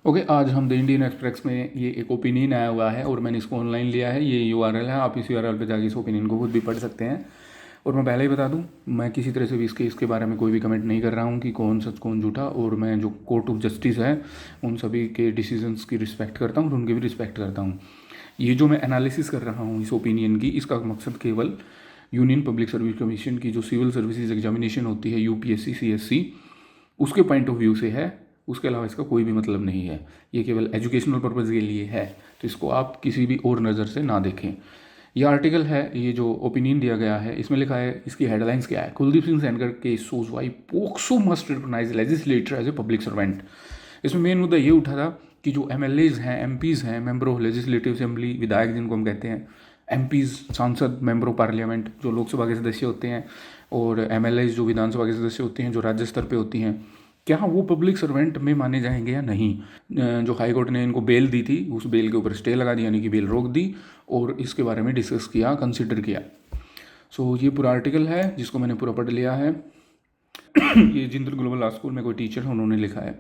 Okay, आज हम the Indian express में ये एक ओपिनियन आया हुआ है और मैंने इसको ऑनलाइन लिया है। ये यूआरएल है, आप इस यूआरएल पे जाके इस ओपिनियन को खुद भी पढ़ सकते हैं। और मैं पहले ही बता दूं, मैं किसी तरह से भी इसके बारे में कोई भी कमेंट नहीं कर रहा हूं कि कौन सच कौन झूठा। और मैं जो कोर्ट ऑफ जस्टिस है उन सभी के डिसीजंस की रिस्पेक्ट करता हूँ और उनकी भी रिस्पेक्ट करता हूँ। ये जो मैं एनालिसिस कर रहा हूँ इस ओपिनियन की, इसका मकसद केवल यूनियन पब्लिक सर्विस कमीशन की जो सिविल सर्विसेज एग्जामिनेशन होती है यूपीएससी सीएससी, उसके पॉइंट ऑफ व्यू से है। उसके अलावा इसका कोई भी मतलब नहीं है। ये केवल एजुकेशनल पर्पज़ के लिए है, तो इसको आप किसी भी और नज़र से ना देखें। ये आर्टिकल है, ये जो ओपिनियन दिया गया है इसमें लिखा है, इसकी हेडलाइंस क्या है, Kuldeep Singh Sengar case shows why POCSO must recognise legislator as a public servant. इसमें मेन मुद्दा ये उठा था कि जो एमएलएज हैं, एमपीज़ हैं, मेंबर ऑफ लेजिस्लेटिव असेंबली, विधायक जिनको हम कहते हैं, एमपीज़ सांसद, मेंबर ऑफ पार्लियामेंट जो लोकसभा के सदस्य होते हैं, और एमएलएज जो विधानसभा के सदस्य होते हैं, जो राज्य स्तर पे होती हैं, क्या वो पब्लिक सर्वेंट में माने जाएंगे या नहीं। जो हाई कोर्ट ने इनको बेल दी थी, उस बेल के ऊपर स्टे लगा दी, यानी कि बेल रोक दी और इसके बारे में डिस्कस किया, कंसिडर किया। सो ये पूरा आर्टिकल है जिसको मैंने पूरा पढ़ लिया है। ये जिंदल ग्लोबल लॉ स्कूल में कोई टीचर है, उन्होंने लिखा है।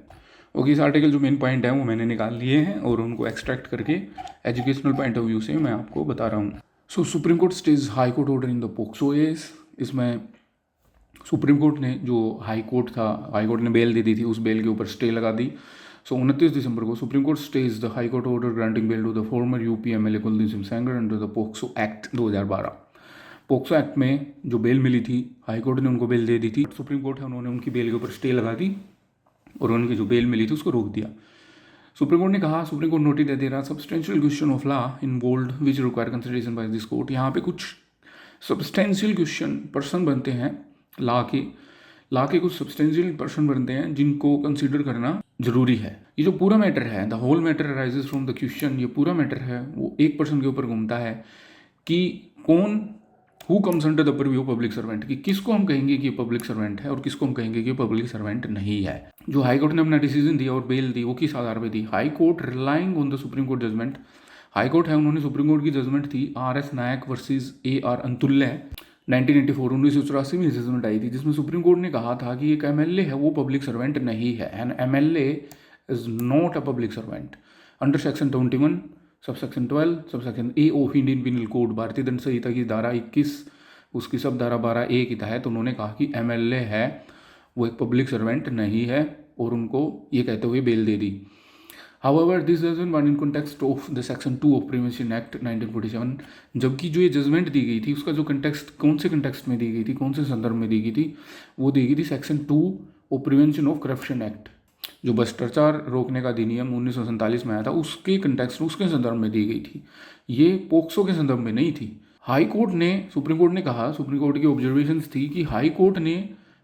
ओके, इस आर्टिकल जो मेन पॉइंट है वो मैंने निकाल लिए हैं और उनको एक्सट्रैक्ट करके एजुकेशनल पॉइंट ऑफ व्यू से मैं आपको बता रहा हूँ। So Supreme court stays High court order in the POCSO case. इसमें सुप्रीम कोर्ट ने जो हाई कोर्ट था, हाई कोर्ट ने बेल दे दी थी, उस बेल के ऊपर स्टे लगा दी। सो 29 दिसंबर को supreme court stage the high court order granting bail to the former UP MLA Kuldeep Singh Sengar under the POCSO act 2012। POCSO act में जो बेल मिली थी, हाई कोर्ट ने उनको बेल दे दी थी, सुप्रीम कोर्ट है उन्होंने उनकी बेल के ऊपर स्टे लगा दी और उनकी जो बेल मिली थी उसको रोक दिया। सुप्रीम कोर्ट ने कहा, सुप्रीम कोर्ट नोटिस दे रहा, substantial question of law in bold which require consideration by this court. यहाँ पे कुछ सब्सटेंशियल क्वेश्चन पर्सन बनते हैं, लॉ के कुछ सब्सटेंशियल पर्सन बनते हैं जिनको कंसीडर करना जरूरी है। ये जो पूरा मैटर है, the whole matter arises from the question, ये पूरा मैटर है वो एक पर्सन के ऊपर घूमता है कि कौन, who comes under the purview public servant, कि किसको हम कहेंगे कि पब्लिक सर्वेंट है और किसको हम कहेंगे कि पब्लिक सर्वेंट नहीं है। जो हाई कोर्ट ने अपना डिसीजन दिया और बेल दी, वो किस आधार पर दी, High Court relying on the Supreme court judgment. High Court है उन्होंने सुप्रीम कोर्ट की जजमेंट थी R S. Nayak versus A R. Antulay 1984 1984 में जजमेंट आई थी, जिसमें सुप्रीम कोर्ट ने कहा था कि एक एमएलए है वो पब्लिक सर्वेंट नहीं है। N MLA is not a public servant under section 21 subsection 12 subsection A of Indian penal code, भारतीय दंड संहिता की धारा 21 उसकी सब धारा 12A के तहत उन्होंने कहा कि एमएलए है वो एक पब्लिक सर्वेंट नहीं है और उनको ये कहते हुए बेल दे दी। However, this judgment was in context of the Section 2 of Prevention Act 1947। जबकि जो ये जजमेंट दी गई थी उसका जो कंटेक्स्ट, कौन से कंटेक्स्ट में दी गई थी, कौन से संदर्भ में दी गई थी, वो दी गई थी section 2 of prevention of corruption act, जो भ्रष्टाचार रोकने का अधिनियम 1947 में आया था, उसके कंटेक्स्ट, उसके संदर्भ में दी गई थी। ये पोक्सो के संदर्भ में नहीं थी। हाई कोर्ट ने, सुप्रीम कोर्ट ने कहा, सुप्रीम कोर्ट की ऑब्जर्वेशंस थी कि हाई कोर्ट ने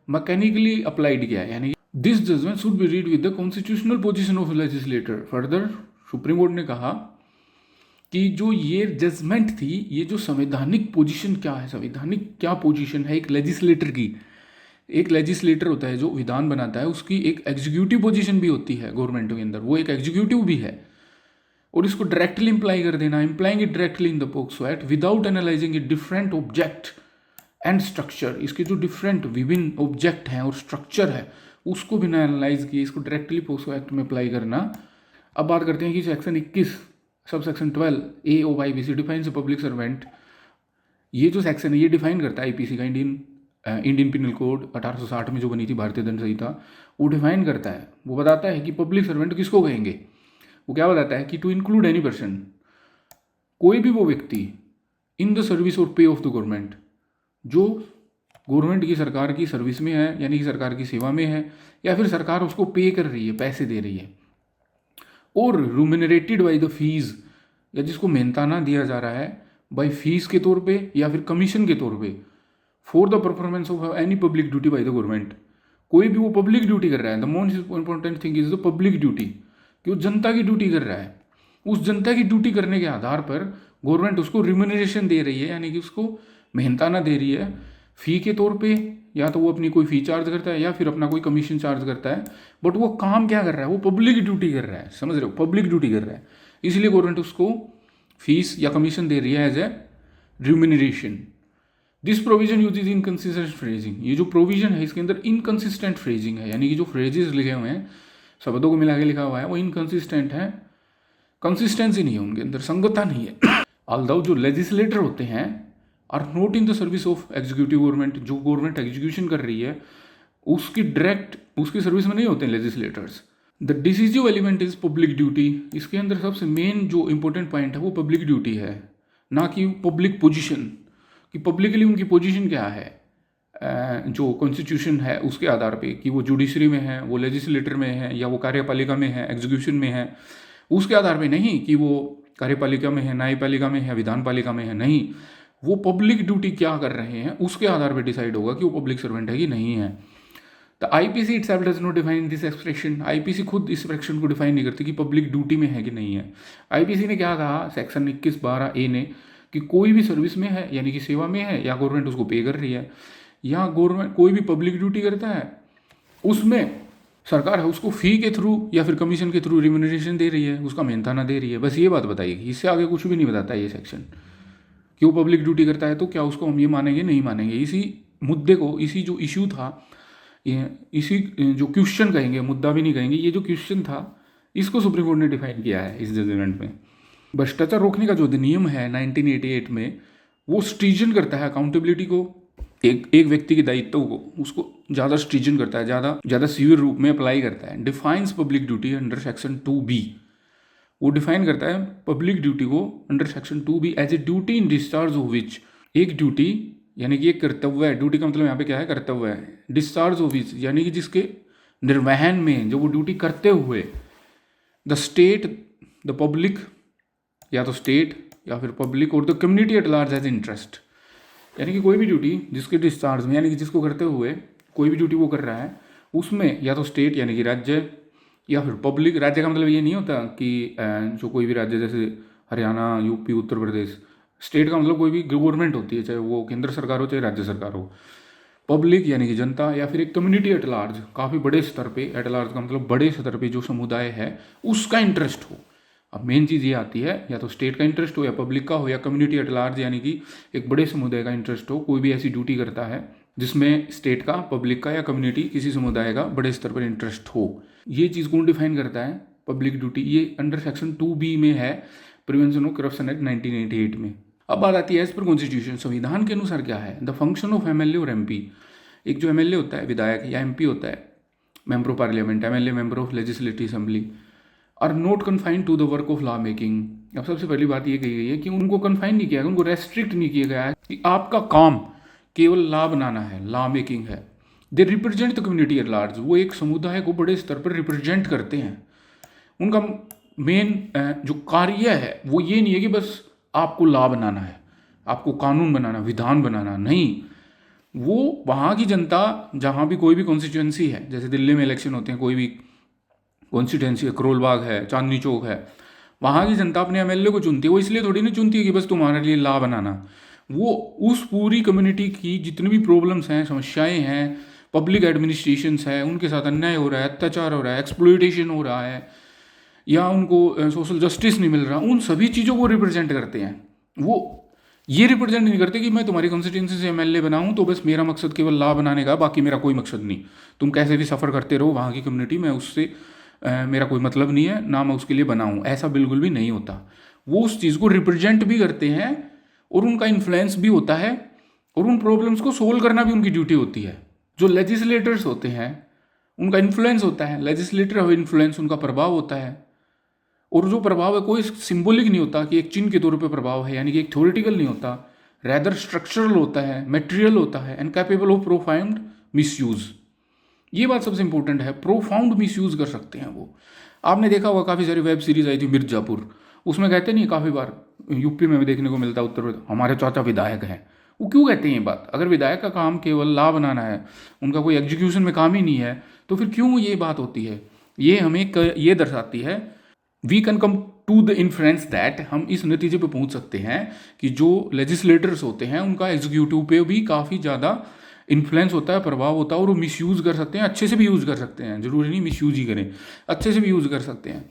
मैकेनिकली अप्लाइड किया है, यानी this judgment should be read with the constitutional position of legislator. Further supreme court ने कहा कि जो ये जजमेंट थी, ये जो संवैधानिक पोजीशन क्या है, संवैधानिक क्या पोजीशन है एक लेजिस्लेटर की। एक लेजिस्लेटर होता है जो विधान बनाता है, उसकी एक एग्जीक्यूटिव पोजीशन भी होती है गवर्नमेंट के अंदर, वो एक एग्जीक्यूटिव भी है। और इसको डायरेक्टली इंप्लाई कर देना, implying it directly in the POCSO act without analysing it different object and structure, इसके जो डिफरेंट विभिन्न ऑब्जेक्ट हैं और स्ट्रक्चर है उसको बिना एनालाइज किए इसको डायरेक्टली पोक्सो एक्ट में अप्लाई करना। अब बात करते हैं कि section 21 sub section 12A of IPC defines public servant. ये जो सेक्शन है ये डिफाइन करता है आईपीसी का, इंडियन पिनल कोड 1860 में जो बनी थी भारतीय दंड संहिता, वो डिफाइन करता है, वो बताता है कि पब्लिक सर्वेंट किसको कहेंगे। वो क्या बताता है कि टू इंक्लूड एनी पर्सन, कोई भी वो व्यक्ति इन द सर्विस और पे ऑफ द गवर्नमेंट, जो गवर्नमेंट की, सरकार की सर्विस में है, यानी कि सरकार की सेवा में है, या फिर सरकार उसको पे कर रही है, पैसे दे रही है, और रूमिनरेटेड बाई द फीस, या जिसको मेहनताना दिया जा रहा है बाई फीस के तौर पे या फिर कमीशन के तौर पे, for the performance of any public duty by the government. कोई भी वो पब्लिक ड्यूटी कर रहा है, the most important thing is the public duty, कि वो जनता की ड्यूटी कर रहा है। उस जनता की ड्यूटी करने के आधार पर गवर्नमेंट उसको रिम्यूनरेशन दे रही है, यानी कि उसको मेहनताना दे रही है फ़ी के तौर पे, या तो वो अपनी कोई फ़ी चार्ज करता है या फिर अपना कोई कमीशन चार्ज करता है, बट वो काम क्या कर रहा है, वो पब्लिक ड्यूटी कर रहा है, समझ रहे हो, पब्लिक ड्यूटी कर रहा है, इसलिए गवर्नमेंट उसको फीस या कमीशन दे रही है as a remuneration. This provision use is inconsistent phrasing, ये जो प्रोविजन है इसके अंदर इनकन्सिस्टेंट फ्रेजिंग है, यानी कि जो फ्रेजेस लिखे हुए हैं शब्दों को मिला के लिखा हुआ है वो इनकंसिस्टेंट है, कंसिस्टेंसी नहीं है उनके अंदर, संगतता नहीं है। ऑल्दो जो लेजिस्लेटर होते हैं are not in the service of executive government, जो गवर्नमेंट एग्जीक्यूशन कर रही है उसकी डायरेक्ट उसकी सर्विस में नहीं होते हैं legislators. The decisive element is public duty, इसके अंदर सबसे मेन जो इंपॉर्टेंट पॉइंट है वो पब्लिक ड्यूटी है, ना कि पब्लिक पोजीशन, कि पब्लिकली उनकी पोजीशन क्या है जो कॉन्स्टिट्यूशन है उसके आधार पे, कि वो जुडिशरी में है, वो लेजिस्लेटर में है, या वो कार्यपालिका में है, एग्जीक्यूशन में है, उसके आधार पे नहीं कि वो कार्यपालिका में है, न्यायपालिका में है, विधानपालिका में है, नहीं, वो पब्लिक ड्यूटी क्या कर रहे हैं उसके आधार पे डिसाइड होगा कि वो पब्लिक सर्वेंट है कि नहीं है। The IPC itself does not define this expression, IPC खुद इस एक्सप्रेशन को डिफाइन नहीं करती कि पब्लिक ड्यूटी में है कि नहीं है। आईपीसी ने क्या कहा सेक्शन 21(12)A ने कि कोई भी सर्विस में है यानी कि सेवा में है या गवर्नमेंट उसको पे कर रही है, या गवर्नमेंट कोई भी पब्लिक ड्यूटी करता है उसमें सरकार है उसको फ़ी के थ्रू या फिर कमीशन के थ्रू रिम्यूनरेशन दे रही है, उसका मेहनताना दे रही है, बस ये बात बताइएगी, इससे आगे कुछ भी नहीं बताता ये सेक्शन। कि वो पब्लिक ड्यूटी करता है तो क्या उसको हम ये मानेंगे, नहीं मानेंगे। इसी मुद्दे को, इसी जो इशू था, ये इसी जो क्वेश्चन कहेंगे, मुद्दा भी नहीं कहेंगे, ये जो क्वेश्चन था इसको सुप्रीम कोर्ट ने डिफाइन किया है इस जजमेंट में। भ्रष्टाचार रोकने का जो अधिनियम है 1988 में वो स्ट्रीजन करता है अकाउंटेबिलिटी को, एक व्यक्ति के दायित्व को उसको ज़्यादा स्ट्रीजन करता है, ज़्यादा सीवियर रूप में अप्लाई करता है। Defines public duty under section 2B, वो डिफाइन करता है पब्लिक ड्यूटी को under section 2B as a duty in discharge of which, एक ड्यूटी यानी कि एक कर्तव्य है, ड्यूटी का मतलब यहाँ पे क्या है, कर्तव्य है, डिस्चार्ज ऑफ विच यानी कि जिसके निर्वहन में जो वो ड्यूटी करते हुए द स्टेट, द पब्लिक, या तो स्टेट या फिर पब्लिक और the community at large as interest, यानी कि कोई भी ड्यूटी जिसके डिस्चार्ज में यानी कि जिसको करते हुए कोई भी ड्यूटी वो कर रहा है उसमें या तो स्टेट यानी कि राज्य या फिर पब्लिक, राज्य का मतलब ये नहीं होता कि जो कोई भी राज्य जैसे हरियाणा, यूपी, उत्तर प्रदेश, स्टेट का मतलब कोई भी गवर्नमेंट होती है, चाहे वो केंद्र सरकार हो चाहे राज्य सरकार हो, पब्लिक यानी कि जनता, या फिर एक कम्युनिटी एट लार्ज, काफ़ी बड़े स्तर पे, एट लार्ज का मतलब बड़े स्तर पे जो समुदाय है उसका इंटरेस्ट हो। अब मेन चीज़ ये आती है या तो स्टेट का इंटरेस्ट हो या पब्लिक का हो या कम्युनिटी एट लार्ज यानी कि एक बड़े समुदाय का इंटरेस्ट हो, कोई भी ऐसी ड्यूटी करता है जिसमें स्टेट का, पब्लिक का या कम्युनिटी किसी समुदाय का बड़े स्तर पर इंटरेस्ट हो। ये चीज़ कौन डिफाइन करता है पब्लिक ड्यूटी, ये अंडर सेक्शन 2B में है, प्रिवेंशन ऑफ करप्शन एक्ट 1988 में। अब बात आती है एज पर कॉन्स्टिट्यूशन, संविधान के अनुसार क्या है, द फंक्शन ऑफ MLA और MP, एक जो MLA होता है विधायक या MP होता है member of parliament, MLA member of legislative assembly, are not confined to the work of law making. अब सबसे पहली बात ये कही गई है कि उनको कन्फाइन नहीं किया गया, उनको रेस्ट्रिक्ट नहीं किया गया है कि आपका काम केवल लॉ बनाना है, लॉ मेकिंग है। They represent the community at large, वो एक समुदाय को बड़े स्तर पर रिप्रेजेंट करते हैं। उनका मेन जो कार्य है वो ये नहीं है कि बस आपको लॉ बनाना है, आपको कानून बनाना, विधान बनाना, नहीं, वो वहाँ की जनता, जहाँ भी कोई भी कॉन्स्टिट्यूंसी है, जैसे दिल्ली में इलेक्शन होते हैं, कोई भी कॉन्स्टिट्यूंसी है, करोल बाग है, चांदनी चौक है, वहाँ की जनता अपने MLA को चुनती है। वो इसलिए थोड़ी नहीं चुनती है कि बस तुम्हारे लिए लॉ बनाना, वो उस पूरी कम्युनिटी की जितनी भी प्रॉब्लम्स हैं, समस्याएं हैं, पब्लिक एडमिनिस्ट्रेशंस है, उनके साथ अन्याय हो रहा है, अत्याचार हो रहा है, एक्सप्लॉयटेशन हो रहा है, या उनको सोशल जस्टिस नहीं मिल रहा, उन सभी चीज़ों को रिप्रेजेंट करते हैं। वो ये रिप्रेजेंट नहीं करते कि मैं तुम्हारी कॉन्स्टिट्यूंसी से MLA बनाऊँ तो बस मेरा मकसद केवल लॉ बनाने का, बाकी मेरा कोई मकसद नहीं, तुम कैसे भी सफ़र करते रहो वहाँ की कम्युनिटी, मैं उससे मेरा कोई मतलब नहीं है, ना मैं उसके लिए बनाऊँ, ऐसा बिल्कुल भी नहीं होता। वो उस चीज़ को रिप्रेजेंट भी करते हैं और उनका इन्फ्लुएंस भी होता है और उन प्रॉब्लम्स को सोल्व करना भी उनकी ड्यूटी होती है। जो लेजिस्लेटर्स होते हैं उनका इन्फ्लुएंस होता है, लेजिस्लेटर ऑफ इन्फ्लुएंस, उनका प्रभाव होता है, और जो प्रभाव है कोई सिंबॉलिक नहीं होता कि एक चिन्ह के तौर पे प्रभाव है, यानी कि एक थ्योरेटिकल नहीं होता, रैदर स्ट्रक्चरल होता है, मटेरियल होता है, and capable of profound misuse. ये बात सबसे इंपॉर्टेंट है, प्रोफाउंड मिसयूज कर सकते हैं वो। आपने देखा होगा काफ़ी सारी वेब सीरीज आई थी मिर्जापुर, उसमें कहते नहीं, काफ़ी बार यूपी में भी देखने को मिलता है, उत्तर प्रदेश, हमारे चाचा विधायक हैं। वो क्यों कहते हैं ये बात? अगर विधायक का काम केवल लॉ बनाना है, उनका कोई एग्जीक्यूशन में काम ही नहीं है, तो फिर क्यों ये बात होती है? ये हमें ये दर्शाती है, we can come to the influence that, हम इस नतीजे पे पहुंच सकते हैं कि जो लेजिस्लेटर्स होते हैं उनका एग्जीक्यूटिव पे भी काफ़ी ज़्यादा इन्फ्लुएंस होता है, प्रभाव होता है, और वो मिसयूज़ कर सकते हैं, अच्छे से भी यूज़ कर सकते हैं, जरूरी नहीं मिसयूज़ ही करें, अच्छे से भी यूज़ कर सकते हैं।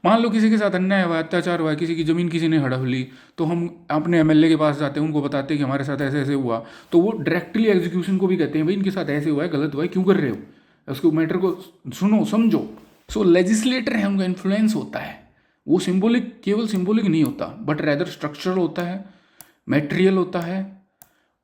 मान लो किसी के साथ अन्याय हुआ, अत्याचार हुआ, किसी की ज़मीन किसी ने हड़प ली, तो हम अपने MLA के पास जाते हैं, उनको बताते हैं कि हमारे साथ ऐसे ऐसे हुआ, तो वो डायरेक्टली एग्जीक्यूशन को भी कहते हैं भाई इनके साथ ऐसे हुआ है, गलत हुआ है, क्यों कर रहे हो, उसको मैटर को सुनो समझो। सो लेजिस्लेटर है, उनका इन्फ्लुएंस होता है, वो सिंबॉलिक, केवल सिंबॉलिक नहीं होता बट रैदर स्ट्रक्चरल होता है, मेटेरियल होता है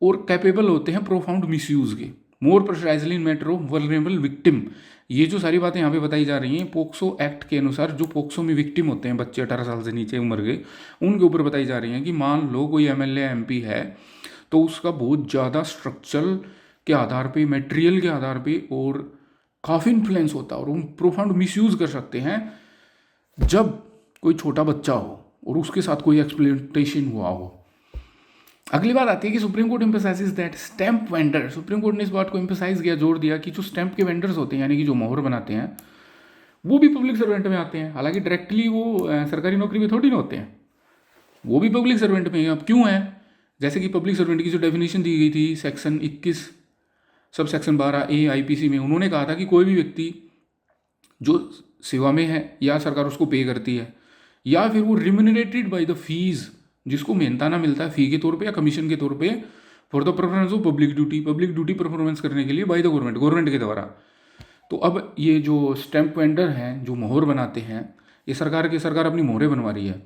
और कैपेबल होते हैं प्रोफाउंड मिसयूज के। More precisely in matter of vulnerable victim. ये जो सारी बातें यहाँ पे बताई जा रही हैं पोक्सो एक्ट के अनुसार, जो पोक्सो में विक्टिम होते हैं बच्चे 18 साल से नीचे उम्र के, उनके ऊपर बताई जा रही हैं कि मान लो कोई एमएलए एमपी है तो उसका बहुत ज़्यादा स्ट्रक्चरल के आधार पे, मटेरियल के आधार पे और काफ़ी इन्फ्लुएंस होता है और वो प्रोफाउंड मिसयूज़ कर सकते हैं जब कोई छोटा बच्चा हो और उसके साथ कोई एक्सप्लॉयटेशन हुआ हो। अगली बात आती है कि supreme court emphasises that stamp vendor, supreme court ने इस बात को एम्फसाइज किया, जोर दिया कि जो स्टैंप के वेंडर्स होते हैं यानी कि जो मोहर बनाते हैं वो भी पब्लिक सर्वेंट में आते हैं। हालांकि डायरेक्टली वो सरकारी नौकरी में थोड़ी ना होते हैं, वो भी पब्लिक सर्वेंट में हैं। अब क्यों है? जैसे कि पब्लिक सर्वेंट की जो डेफिनेशन दी गई थी section 21 sub section 12A IPC में, उन्होंने कहा था कि कोई भी व्यक्ति जो सेवा में है या सरकार उसको पे करती है या फिर वो रिम्यूनरेटेड बाय द फीस, जिसको मेहनताना मिलता है फी के तौर पे या कमीशन के तौर पे for the performance of public duty performance करने के लिए बाय द गवर्नमेंट के द्वारा। तो अब ये जो स्टैंप वेंडर हैं, जो मोहर बनाते हैं, ये सरकार अपनी मोहरें बनवा रही है।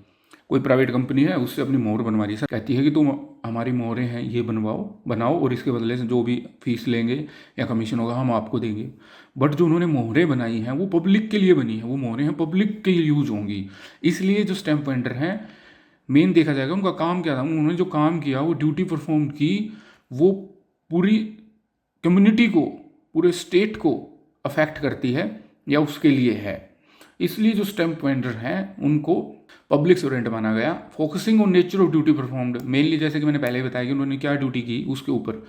कोई प्राइवेट कंपनी है उससे अपनी मोहर बनवा रही है, कहती है कि तुम हमारी मोहरें हैं ये बनाओ और इसके बदले से जो भी फीस लेंगे या कमीशन होगा हम आपको देंगे। बट जो उन्होंने मोहरें बनाई हैं वो पब्लिक के लिए बनी है, वो मोहरें हैं पब्लिक के लिए यूज होंगी। इसलिए जो स्टैंप वेंडर हैं मेन देखा जाएगा उनका काम क्या था, उन्होंने जो काम किया वो ड्यूटी परफॉर्म की, वो पूरी कम्युनिटी को, पूरे स्टेट को अफेक्ट करती है या उसके लिए है। इसलिए जो स्टैंप वेंडर हैं उनको पब्लिक सर्वेंट माना गया। Focusing on nature of duty performed, mainly जैसे कि मैंने पहले बताया कि उन्होंने क्या ड्यूटी की उसके ऊपर,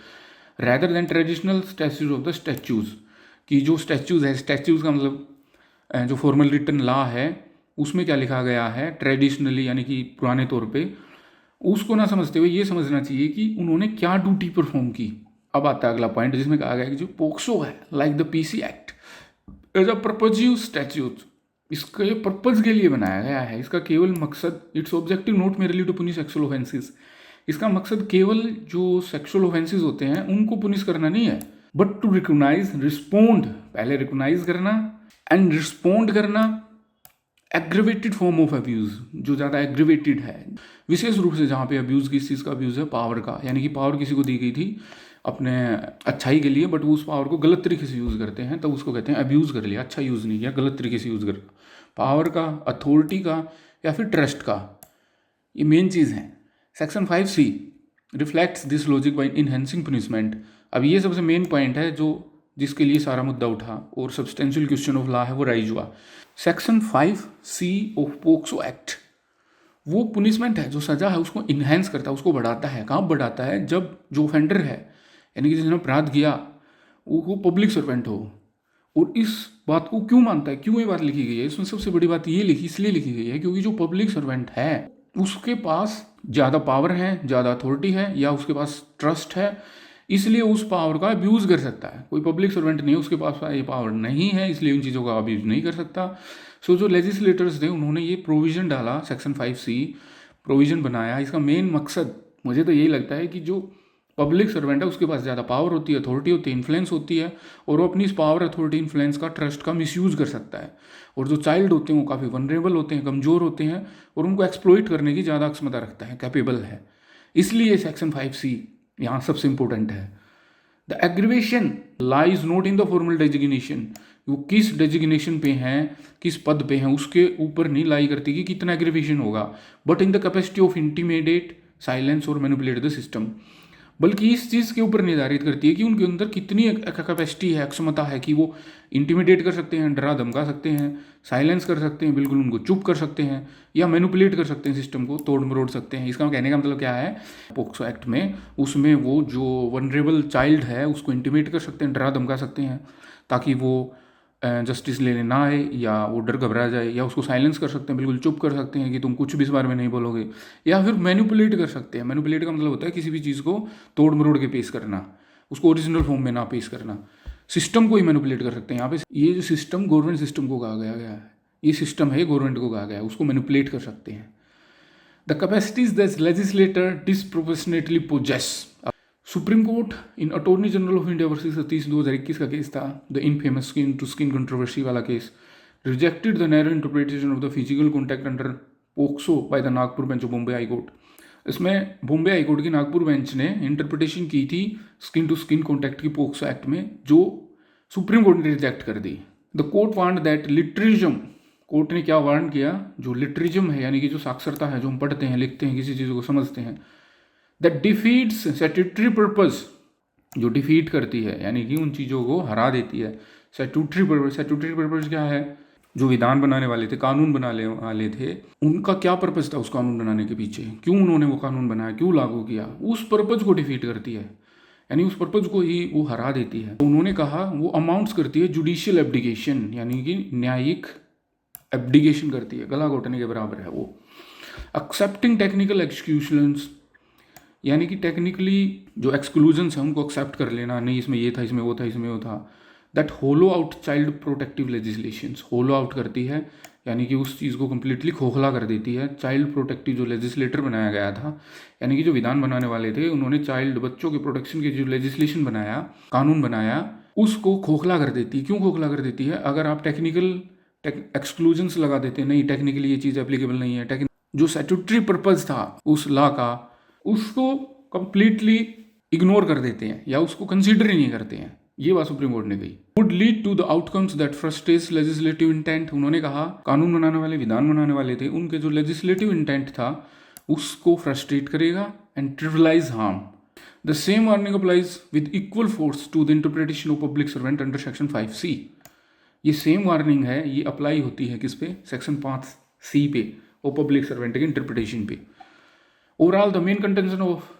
rather than traditional statues of the statues, कि जो स्टैच्यूज है, स्टैच्यूज का मतलब जो फॉर्मल रिटन लॉ है उसमें क्या लिखा गया है ट्रेडिशनली यानी कि पुराने तौर पे, उसको ना समझते हुए ये समझना चाहिए कि उन्होंने क्या ड्यूटी परफॉर्म की। अब आता है अगला पॉइंट जिसमें कहा गया कि जो पोक्सो है like the PC act as a purposive statute, इसके पर्पज के लिए बनाया गया है। इसका केवल मकसद, it's objective not merely to punish sexual offences, इसका मकसद केवल जो सेक्सुअल ऑफेंसेस होते हैं उनको पुनिश करना नहीं है, बट टू रिकॉग्नाइज, रिस्पोंड, पहले रिकॉग्नाइज करना एंड रिस्पोंड करना एग्रीवेटेड फॉर्म ऑफ अब्यूज़, जो ज़्यादा एग्रीवेटेड है, विशेष रूप से जहाँ पे अब्यूज़, किस चीज़ का अब्यूज़ है, पावर का, यानी कि पावर किसी को दी गई थी अपने अच्छाई के लिए बट वो उस पावर को गलत तरीके से यूज़ करते हैं, तो उसको कहते हैं अब्यूज़ कर लिया, अच्छा यूज़ नहीं किया, गलत तरीके से यूज़ कर, पावर का, अथॉरिटी का या फिर ट्रस्ट का, ये मेन चीज़ है। Section 5C reflects this logic bye enhancing punishment. अब ये सबसे मेन पॉइंट है जो जिसके लिए सारा मुद्दा उठा और सब्सटेंशियल क्वेश्चन ऑफ लॉ है वो राइज हुआ। Section 5C of POCSO act वो पुनिशमेंट है, जो सज़ा है उसको इन्हेंस करता है, उसको बढ़ाता है। कहाँ बढ़ाता है? जब जो ऑफेंडर है यानी कि जिसने अपराध किया वो पब्लिक सर्वेंट हो। और इस बात को क्यों मानता है, क्यों ये बात लिखी गई है? इसमें सबसे बड़ी बात ये इसलिए लिखी गई है क्योंकि जो पब्लिक सर्वेंट है उसके पास ज़्यादा पावर है, ज़्यादा अथॉरिटी है या उसके पास ट्रस्ट है, इसलिए उस पावर का अब्यूज़ कर सकता है। कोई पब्लिक सर्वेंट नहीं है, उसके पास ये पावर नहीं है, इसलिए उन चीज़ों का अब्यूज़ नहीं कर सकता। सो जो लेजिस्लेटर्स थे उन्होंने ये प्रोविज़न डाला, सेक्शन 5C प्रोविज़न बनाया। इसका मेन मकसद मुझे तो यही लगता है कि जो पब्लिक सर्वेंट है उसके पास ज़्यादा पावर होती है, अथॉरिटी होती है, इन्फ्लुएंस होती है और वो अपनी इस पावर, अथॉरिटी, इन्फ्लुएंस का, ट्रस्ट का मिसयूज़ कर सकता है। और जो चाइल्ड होते हैं वो काफ़ी वनरेबल होते हैं, कमज़ोर होते हैं और उनको एक्सप्लॉइट करने की ज़्यादा क्षमता रखता है, कैपेबल है। इसलिए सेक्शन 5C यहाँ सबसे इंपॉर्टेंट है। The aggravation lies not in the formal designation, वो किस डेजिग्नेशन पे हैं, किस पद पे हैं, उसके ऊपर नहीं लाई करती कि कितना एग्रीवेशन होगा, but in the capacity of intimidate, silence और मैनिपुलेट द सिस्टम, बल्कि इस चीज़ के ऊपर निर्धारित करती है कि उनके अंदर कितनी कैपेसिटी है, क्षमता है कि वो इंटिमिडेट कर सकते हैं, डरा धमका सकते हैं, साइलेंस कर सकते हैं, बिल्कुल उनको चुप कर सकते हैं या मैनिपुलेट कर सकते हैं, सिस्टम को तोड़ मरोड़ सकते हैं। इसका कहने का मतलब क्या है, पोक्सो एक्ट में उसमें वो जो वनरेबल चाइल्ड है उसको इंटिमेट कर सकते हैं, डरा धमका सकते हैं ताकि वो जस्टिस लेने ना आए या वो डर घबरा जाए, या उसको साइलेंस कर सकते हैं, बिल्कुल चुप कर सकते हैं कि तुम कुछ भी इस बारे में नहीं बोलोगे, या फिर मैनिपुलेट कर सकते हैं। मैनिपुलेट का मतलब होता है किसी भी चीज़ को तोड़ मरोड़ के पेश करना, उसको ओरिजिनल फॉर्म में ना पेश करना। सिस्टम को ही मैनिपुलेट कर सकते हैं। यहाँ पे ये जो सिस्टम, गवर्नमेंट सिस्टम को कहा गया है, ये सिस्टम है गवर्नमेंट को कहा गया है, उसको मैनिपुलेट कर सकते हैं। The capacities that legislator disproportionately poses, Supreme Court in Attorney General of India versus Satish 2021 का केस था, the infamous skin to skin controversy वाला case, rejected the narrow interpretation of the physical contact under POCSO by the Nagpur bench of Bombay High Court. इसमें Bombay High court की Nagpur bench ने interpretation की थी skin to skin contact की POCSO act में, जो Supreme court ने रिजेक्ट कर दी। The court warned that literalism, court ने क्या वार्न किया, जो लिटरिज्म है यानी कि जो साक्षरता है, जो हम पढ़ते हैं लिखते हैं किसी चीज़ को समझते हैं, दैट डिफीट्स स्टैट्यूटरी पर्पस, जो डिफीट करती है यानी कि उन चीज़ों को हरा देती है। स्टैट्यूटरी पर्पस, स्टैट्यूटरी पर्पस क्या है, जो विधान बनाने वाले थे, कानून बनाने वाले थे, उनका क्या पर्पस था उस कानून बनाने के पीछे, क्यों उन्होंने वो कानून बनाया, क्यों लागू किया, उस पर्पस को डिफीट करती है, यानी उस पर्पज को ही वो हरा देती है। तो उन्होंने कहा वो अमाउंट्स करती है जुडिशियल एब्डिकेशन, यानी कि न्यायिक एब्डिकेशन करती है, गला घोटने के बराबर है वो। एक्सेप्टिंग टेक्निकल एक्सक्लूजन्स, यानी कि टेक्निकली जो एक्सक्लूजन्स हैं उनको एक्सेप्ट कर लेना, नहीं इसमें ये था, इसमें वो था, इसमें वो था। That hollow out child protective legislations, hollow out करती है यानी कि उस चीज़ को कम्प्लीटली खोखला कर देती है। चाइल्ड प्रोटेक्टिव जो लेजिस्लेटर बनाया गया था, यानी कि जो विधान बनाने वाले थे, उन्होंने चाइल्ड बच्चों के प्रोटेक्शन के जो लेजिस्लेशन बनाया, कानून बनाया, उसको खोखला कर देती है। क्यों खोखला कर देती है, अगर आप टेक्निकल एक्सक्लूजन्स लगा देते हैं, नहीं टेक्निकली ये चीज़ एप्लीकेबल नहीं है, जो स्टैट्यूटरी पर्पज था उस लॉ का, उसको कंप्लीटली इग्नोर कर देते हैं या उसको कंसीडर ही नहीं करते हैं। ये बात सुप्रीम कोर्ट ने कही। Would lead to the outcomes that frustrates legislative intent, उन्होंने कहा कानून बनाने वाले, विधान बनाने वाले थे, उनके जो लेजिस्लेटिव इंटेंट था उसको फ्रस्ट्रेट करेगा and trivialise harm. The same warning applies with equal force to the interpretation of public servant under section 5C। ये सेम वार्निंग है, ये अप्लाई होती है किस पे, सेक्शन 5C पे, और पब्लिक सर्वेंट के इंटरप्रिटेशन पे। Overall the main contention of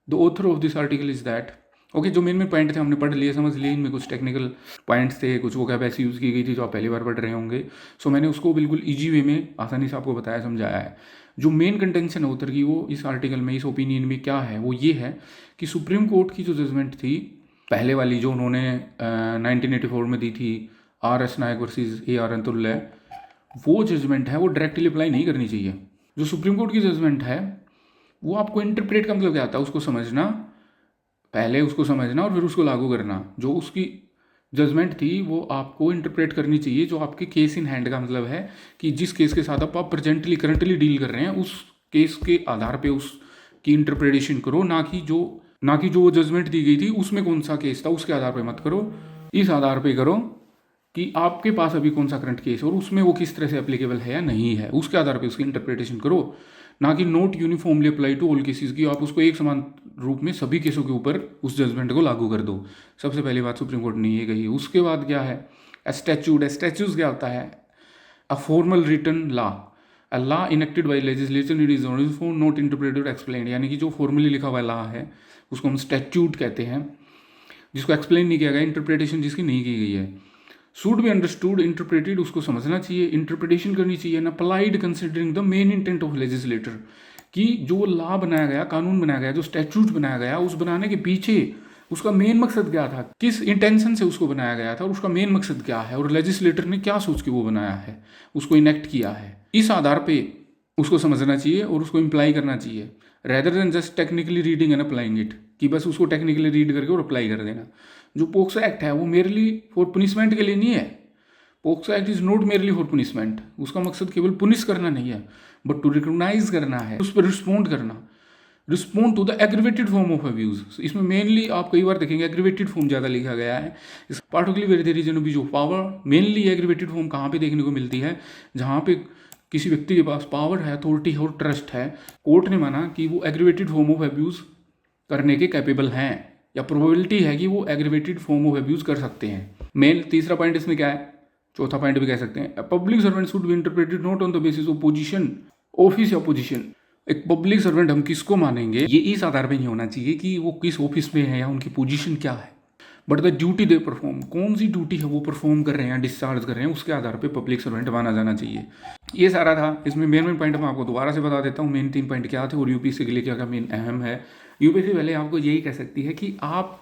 the author of this article is that, okay, जो मेन पॉइंट थे हमने पढ़ लिए, समझ लिए, इनमें कुछ टेक्निकल पॉइंट्स थे, कुछ वोकैब ऐसी यूज़ की गई थी जो आप पहली बार पढ़ रहे होंगे। सो मैंने उसको बिल्कुल ईजी वे में आसानी से आपको बताया, समझाया है। जो मेन कंटेंशन है ऑथर की, वो इस आर्टिकल में, इस ओपिनियन में क्या है, वो ये है कि सुप्रीम कोर्ट की जो जजमेंट थी पहले वाली, जो उन्होंने 1984 में दी थी, RS नायक वर्सेस AR अंतुल्य, वो जजमेंट है वो डायरेक्टली अप्लाई नहीं करनी चाहिए। जो सुप्रीम कोर्ट की जजमेंट है वो आपको इंटरप्रेट का मतलब क्या आता है, उसको समझना, पहले उसको समझना और फिर उसको लागू करना। जो उसकी जजमेंट थी वो आपको इंटरप्रेट करनी चाहिए, जो आपके केस इन हैंड का मतलब है कि जिस केस के साथ आप प्रेजेंटली करंटली डील कर रहे हैं, उस केस के आधार पे उसकी इंटरप्रिटेशन करो, ना कि जो वो जजमेंट दी गई थी उसमें कौन सा केस था उसके आधार पे मत करो। इस आधार पे करो कि आपके पास अभी कौन सा करंट केस है और उसमें वो किस तरह से एप्लीकेबल है या नहीं है, उसके आधार पे उसकी इंटरप्रिटेशन करो, ना कि not uniformly apply to all cases की आप उसको एक समान रूप में सभी केसों के ऊपर उस जजमेंट को लागू कर दो। सबसे पहली बात सुप्रीम कोर्ट ने ये कही। उसके बाद क्या है, स्टैच्यूज क्या होता है, a formal written law, a law enacted by legislature it is not interpreted explain, यानी कि जो फॉर्मली लिखा हुआ लॉ है उसको हम स्टैच्यूट कहते हैं, जिसको एक्सप्लेन नहीं किया गया, इंटरप्रिटेशन जिसकी नहीं की गई है। शुड बी अंडरस्टूड, इंटरप्रेटेड उसको समझना चाहिए, इंटरप्रिटेशन करनी चाहिए, ना applied considering the main intent of legislator, कि जो लॉ बनाया गया, कानून बनाया गया, जो स्टैट्यूट बनाया गया, उस बनाने के पीछे उसका मेन मकसद क्या था, किस इंटेंशन से उसको बनाया गया था और उसका मेन मकसद क्या है, और लेजिस्लेटर ने क्या सोच के वो बनाया है, उसको इनेक्ट किया है। इस आधार पे उसको समझना चाहिए और उसको इम्प्लाई करना चाहिए, rather than just technically reading and applying it, कि बस उसको टेक्निकली रीड करके और अप्लाई कर देना। जो पोक्सो एक्ट है वो मेरली फॉर पनिशमेंट के लिए नहीं है। POCSO act is not merely for punishment, उसका मकसद केवल पुनिश करना नहीं है, बट टू रिकॉग्नाइज करना है, उस पर रिस्पॉन्ड करना, respond to the aggravated form of abuse. इसमें मेनली आप कई बार देखेंगे एग्रीवेटेड फॉर्म ज़्यादा लिखा गया है। इस particularly very the reason of power, mainly aggravated form कहाँ पे देखने को मिलती है, जहाँ पे किसी व्यक्ति के पास पावर है, अथॉरिटी और ट्रस्ट है, कोर्ट ने माना कि वो एग्रीवेटेड फॉर्म ऑफ अब्यूज करने के कैपेबल हैं, या प्रोबेबिलिटी है कि वो एग्रीवेटेड फॉर्म ऑफ अब्यूज कर सकते हैं। मेन तीसरा पॉइंट इसमें क्या है, चौथा पॉइंट भी कह सकते हैं, public servant should be interpreted not on the basis of position, office या पोजीशन। एक पब्लिक सर्वेंट हम किसको मानेंगे, ये इस आधार पर नहीं होना चाहिए कि वो किस ऑफिस में है या उनकी पोजीशन क्या है, but the duty they perform, कौन सी ड्यूटी है वो परफॉर्म कर रहे हैं, डिस्चार्ज कर रहे हैं, उसके आधार पे पब्लिक सर्वेंट माना जाना चाहिए। ये सारा था। इसमें मेन पॉइंट मैं आपको दोबारा से बता देता हूँ, मेन 3 पॉइंट क्या थे और यूपीएससी के लिए क्या क्या मेन अहम है। यूपीएससी पहले आपको यही कह सकती है कि आप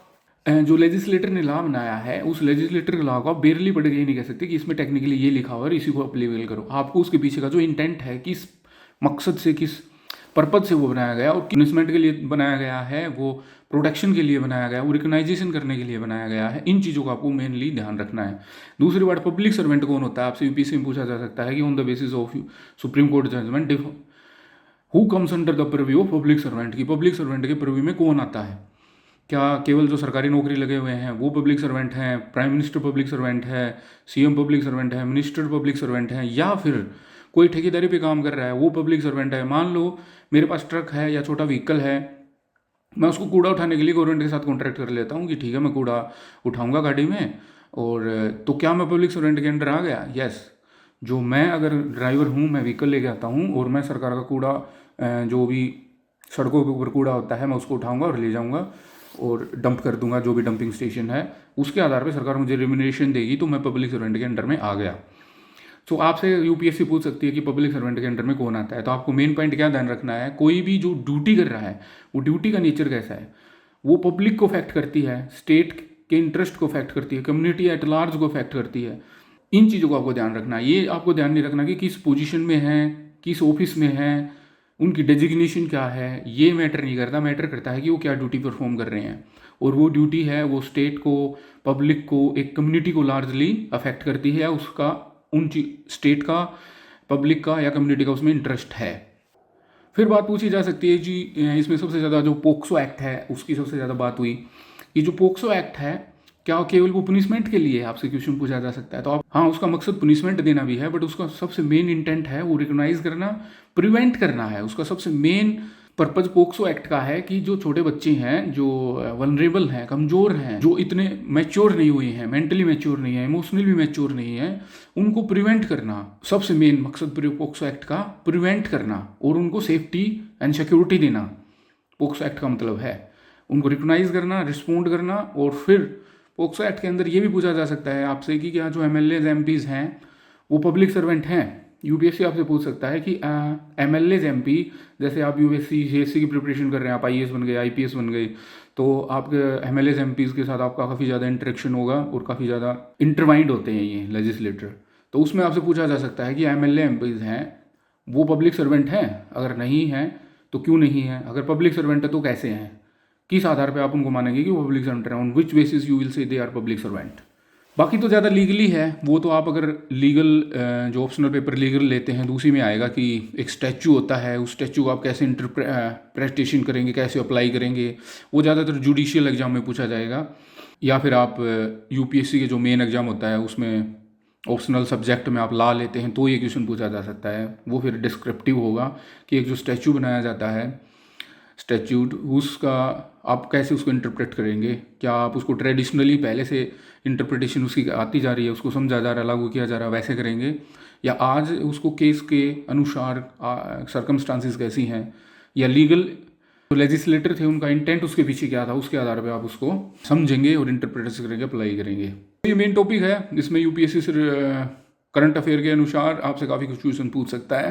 जो लेजिस्लेटर ने लॉ बनाया है, उस लेजिस्लेटर के लॉ को आप बेरली पढ़ के ये नहीं कह सकते कि इसमें टेक्निकली ये लिखा हुआ है, इसी को अप्लीकेबल करो। आपको उसके पीछे का जो इंटेंट है, किस मकसद से, किस पर्पज से वो बनाया गया और पनिशमेंट के लिए बनाया गया है, वो प्रोटेक्शन के लिए बनाया गया, वो रिकग्नाइजेशन करने के लिए बनाया गया है। इन चीज़ों का आपको मेनली ध्यान रखना है। दूसरी बात, पब्लिक सर्वेंट कौन होता है, आपसे यूपीएससी में पूछा जा सकता है कि on the basis of supreme court judgment who comes under the purview of public servant, की पब्लिक सर्वेंट के परव्यू में कौन आता है। क्या केवल जो सरकारी नौकरी लगे हुए हैं वो पब्लिक सर्वेंट हैं, प्राइम मिनिस्टर पब्लिक सर्वेंट है, सीएम पब्लिक सर्वेंट है, मिनिस्टर पब्लिक सर्वेंट है, या फिर कोई ठेकेदारी पे काम कर रहा है वो पब्लिक सर्वेंट है। मान लो मेरे पास ट्रक है या छोटा व्हीकल है, मैं उसको कूड़ा उठाने के लिए गवर्नमेंट के साथ कॉन्ट्रैक्ट कर लेता हूँ कि ठीक है मैं कूड़ा उठाऊंगा गाड़ी में, और तो क्या मैं पब्लिक सर्वेंट के अंडर आ गया? यस। जो मैं अगर ड्राइवर हूँ, मैं व्हीकल लेके आता हूँ और मैं सरकार का कूड़ा जो भी सड़कों के ऊपर कूड़ा होता है मैं उसको उठाऊंगा और ले जाऊंगा और डंप कर दूंगा जो भी डंपिंग स्टेशन है, उसके आधार पे सरकार मुझे रिम्यूनरेशन देगी, तो मैं पब्लिक सर्वेंट के अंडर में आ गया। तो आपसे यूपीएससी पूछ सकती है कि पब्लिक सर्वेंट के अंडर में कौन आता है। तो आपको मेन पॉइंट क्या ध्यान रखना है, कोई भी जो ड्यूटी कर रहा है वो ड्यूटी का नेचर कैसा है, वो पब्लिक को अफेक्ट करती है, स्टेट के इंटरेस्ट को अफेक्ट करती है, कम्युनिटी एट लार्ज को अफेक्ट करती है। इन चीज़ों को आपको ध्यान रखना है। ये आपको ध्यान नहीं रखना कि किस पोजीशन में है, किस ऑफिस में है, उनकी डेजिग्नेशन क्या है, ये मैटर नहीं करता। मैटर करता है कि वो क्या ड्यूटी परफॉर्म कर रहे हैं, और वो ड्यूटी है वो स्टेट को, पब्लिक को, एक कम्युनिटी को लार्जली अफेक्ट करती है, उसका उन स्टेट का, पब्लिक का या कम्युनिटी का उसमें इंटरेस्ट है। फिर बात पूछी जा सकती है जी, इसमें सबसे ज़्यादा जो पोक्सो एक्ट है उसकी सबसे ज़्यादा बात हुई। ये जो पोक्सो एक्ट है क्या केवल वो पनिशमेंट के लिए, आपसे क्वेश्चन पूछा जा सकता है। तो आप, हाँ, उसका मकसद पनिशमेंट देना भी है, बट उसका सबसे मेन इंटेंट है वो रिकॉग्नाइज करना, प्रिवेंट करना है। उसका सबसे मेन पर्पज पोक्सो एक्ट का है कि जो छोटे बच्चे हैं, जो वनरेबल हैं, कमज़ोर हैं, जो इतने मैच्योर नहीं हुए हैं, मेंटली मैच्योर नहीं है, इमोशनली भी मैच्योर नहीं है, उनको प्रिवेंट करना सबसे मेन मकसद पोक्सो एक्ट का, प्रिवेंट करना और उनको सेफ्टी एंड सिक्योरिटी देना पोक्सो एक्ट का मतलब है। उनको रिकॉग्नाइज करना, रिस्पोंड करना। और फिर पोक्सो एक्ट के अंदर ये भी पूछा जा सकता है आपसे कि क्या जो एमएलएज एमपीज हैं वो पब्लिक सर्वेंट हैं। यूपीएससी आपसे पूछ सकता है कि एमएलएज एमपी, जैसे आप यूपीएससी जेएससी की प्रिपरेशन कर रहे हैं, आप आईएएस बन गए, आईपीएस बन गए, तो आपके एमएलएज एमपीज के साथ आपका काफ़ी ज़्यादा इंटरेक्शन होगा और काफ़ी ज़्यादा इंटरवाइंड होते हैं ये लेजिस्लेटर। तो उसमें आपसे पूछा जा सकता है कि एमएलए एमपीज हैं वो पब्लिक सर्वेंट हैं, अगर नहीं हैं तो क्यों नहीं है, अगर पब्लिक सर्वेंट है तो कैसे हैं, किस आधार पे आप उनको मानेंगे कि वो पब्लिक सर्वेंट है, on which basis you will say they are public servant. बाकी तो ज़्यादा लीगली है, वो तो आप अगर लीगल जो ऑप्शनल पेपर लीगल लेते हैं तो उसी में आएगा कि एक स्टैचू होता है, उस स्टैचू को आप कैसे इंटरप्रेटेशन करेंगे, कैसे अप्लाई करेंगे, वो ज़्यादातर जुडिशियल एग्जाम में पूछा जाएगा। या फिर आप यूपीएससी के जो मेन एग्जाम होता है उसमें ऑप्शनल सब्जेक्ट में आप ला लेते हैं तो ये क्वेश्चन पूछा जा सकता है। वो फिर डिस्क्रिप्टिव होगा कि एक जो स्टैचू बनाया जाता है, स्टैच्यूट, उसका आप कैसे उसको इंटरप्रेट करेंगे। क्या आप उसको ट्रेडिशनली पहले से इंटरप्रिटेशन उसकी आती जा रही है, उसको समझा जा रहा है, लागू किया जा रहा है, वैसे करेंगे, या आज उसको केस के अनुसार सर्कमस्टांसिस कैसी हैं, या लीगल जो लेजिस्लेटर थे उनका इंटेंट उसके पीछे क्या था, उसके आधार पर आप उसको समझेंगे और इंटरप्रिटेशन करेंगे, अप्लाई करेंगे। तो ये मेन टॉपिक है, इसमें यूपीएससी से करंट अफेयर के अनुसार आपसे काफ़ी कुछ क्वेश्चन पूछ सकता है।